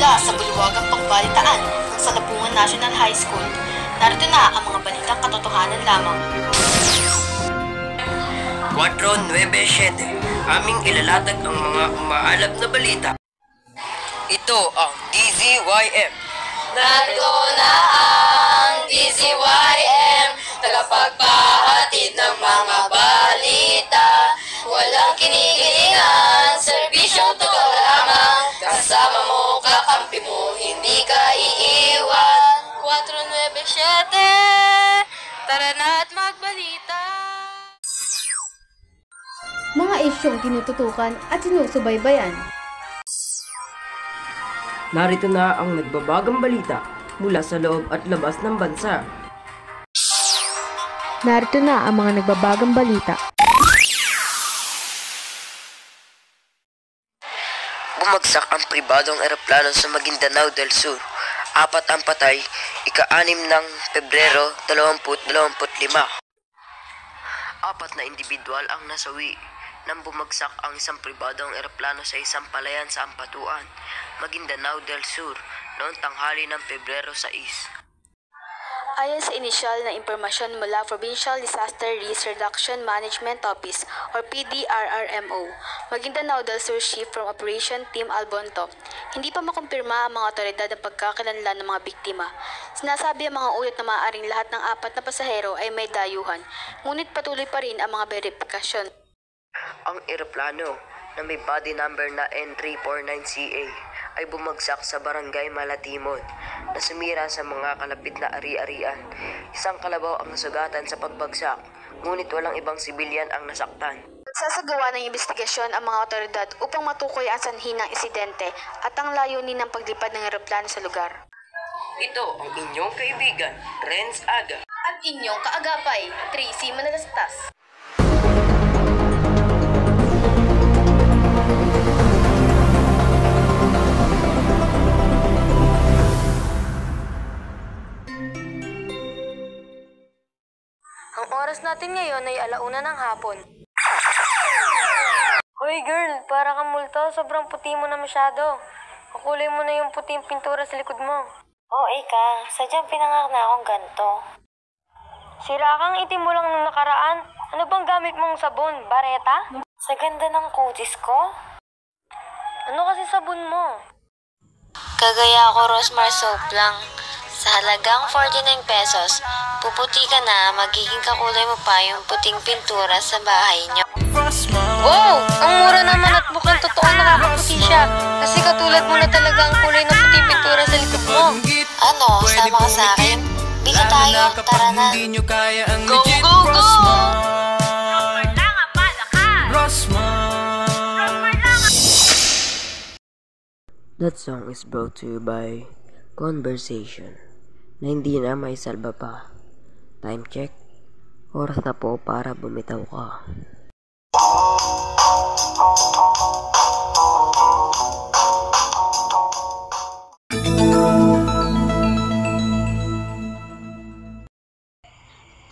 mula sa bulwagang pagbalitaan ng Salapungan National High School. Narito na ang mga balitang katotohanan lamang. 497. Aming ilalatag ang mga umaalab na balita. Ito ang DZYM. Narito na ang DZYM, tagapagpahatid ng mga balita. Walang kinikilingan, serbisyong totoo lamang. Kasama mo, kakampi mo, hindi ka iiwan. 497, tara na at magbalita. Mga isyong tinututukan at sinusubaybayan. Narito na ang nagbabagang balita mula sa loob at labas ng bansa. Narito na ang mga nagbabagang balita. Bumagsak ang pribadong eroplano sa Maguindanao del Sur. 4 ang patay, ika-6 ng Pebrero 2025. 4 na individual ang nasawi nang bumagsak ang isang pribadong eroplano sa isang palayan sa Ampatuan, Maguindanao del Sur, noong tanghali ng Pebrero 6. Ayon sa inisyal na impormasyon mula Provincial Disaster Risk Reduction Management Office or PDRRMO, Maguindanao del Sur Chief from Operation Team Albonto, hindi pa makumpirma ang mga otoridad ang pagkakakilanlan ng mga biktima. Sinasabi ang mga ulat na maaaring lahat ng 4 na pasahero ay may dayuhan, ngunit patuloy pa rin ang mga verifikasyon. Ang eroplano na may body number na N349CA ay bumagsak sa barangay Malatimon na sumira sa mga kalapit na ari-arian. Isang kalabaw ang nasugatan sa pagbagsak, ngunit walang ibang sibilyan ang nasaktan. Sasagawa ng investigasyon ang mga otoridad upang matukoy ang sanhi ng insidente at ang layunin ng paglipad ng eroplano sa lugar. Ito ang inyong kaibigan, Renz Aga. At inyong kaagapay, Tracy Manalastas. Ang oras natin ngayon ay 1:00 ng hapon. Hoy girl, para kang multo. Sobrang puti mo na masyado. Kukulay mo na yung puting pintura sa likod mo. Oo, ika. Sadyang pinangak na akong ganito. Sira kang itim mo lang nung nakaraan. Ano bang gamit mong sabon? Bareta? Sa ganda ng kutis ko? Ano kasi sabon mo? Kagaya ako Rosmar soap lang. Sa halagang 49 pesos, puputi ka na, magiging kakulay mo pa yung puting pintura sa bahay niyo. Wow! Ang mura naman at mukhang totoo nakakaputi siya. Kasi katulad mo na talaga ang kulay ng puting pintura sa likod mo. Ano, sama ka sa akin? Bika tayo, tara na. Go, go, go! That song is brought to you by Conversation, na hindi na may salba pa. Time check, oras na po para bumitaw ka.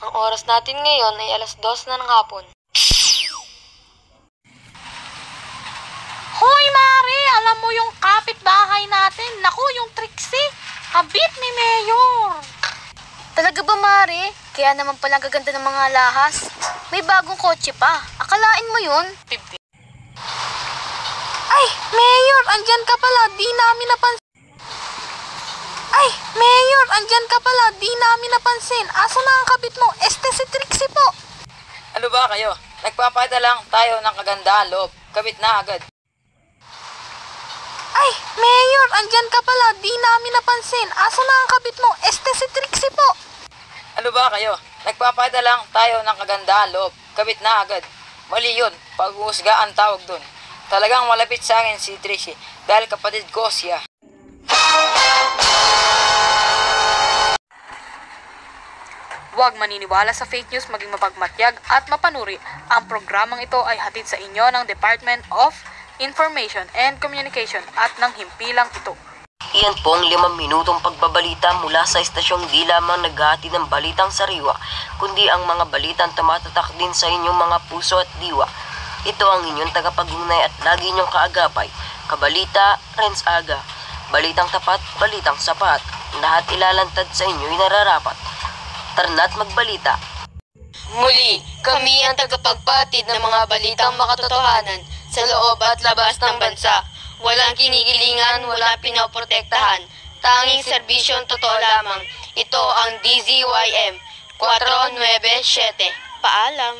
Ang oras natin ngayon ay 2:00 na ng hapon. Hoy Mare, alam mo yung kapitbahay natin? Naku, yung Trixie, kabit ni Mayor. Talaga ba, Mare? Kaya naman palang gaganda ng mga lahas. May bagong kotse pa. Akalain mo yun? Ay, Mayor, andyan ka pala, di namin napansin. Ay, Mayor, andyan ka pala, di namin napansin. Asa na ang kabit mo? Si Trixie po. Ano ba kayo? Nagpapakita lang tayo ng kagandahan loob. Kabit na agad. Ay, Mayor, andyan ka pala, di namin napansin. Asa na ang kabit mo? Si Trixie po. Ano ba kayo? Nagpapakita lang tayo ng kagandahan loob. Kabit na agad. Mali yun. Pag-uusga ang tawag dun. Talagang malapit sa akin si Trixie dahil kapatid ko siya. Huwag maniniwala sa fake news, maging mapagmatyag at mapanuri. Ang programang ito ay hatid sa inyo ng Department of Information and Communication at ng himpilang ito. Iyan po ang 5 minutong pagbabalita mula sa istasyong di lamang naghahatid ng balitang sariwa, kundi ang mga balitang tumatatak din sa inyong mga puso at diwa. Ito ang inyong tagapag-ugnay at lagi inyong kaagapay, Kabalita, Renz Aga. Balitang tapat, balitang sapat. Lahat ilalantad sa inyo'y nararapat. Tara na't magbalita. Muli, kami ang tagapagpatid ng mga balitang makatotohanan sa loob at labas ng bansa. Walang kinikilingan, walang pinoprotektahan. Tanging serbisyong totoo lamang. Ito ang DZYM 497. Paalam.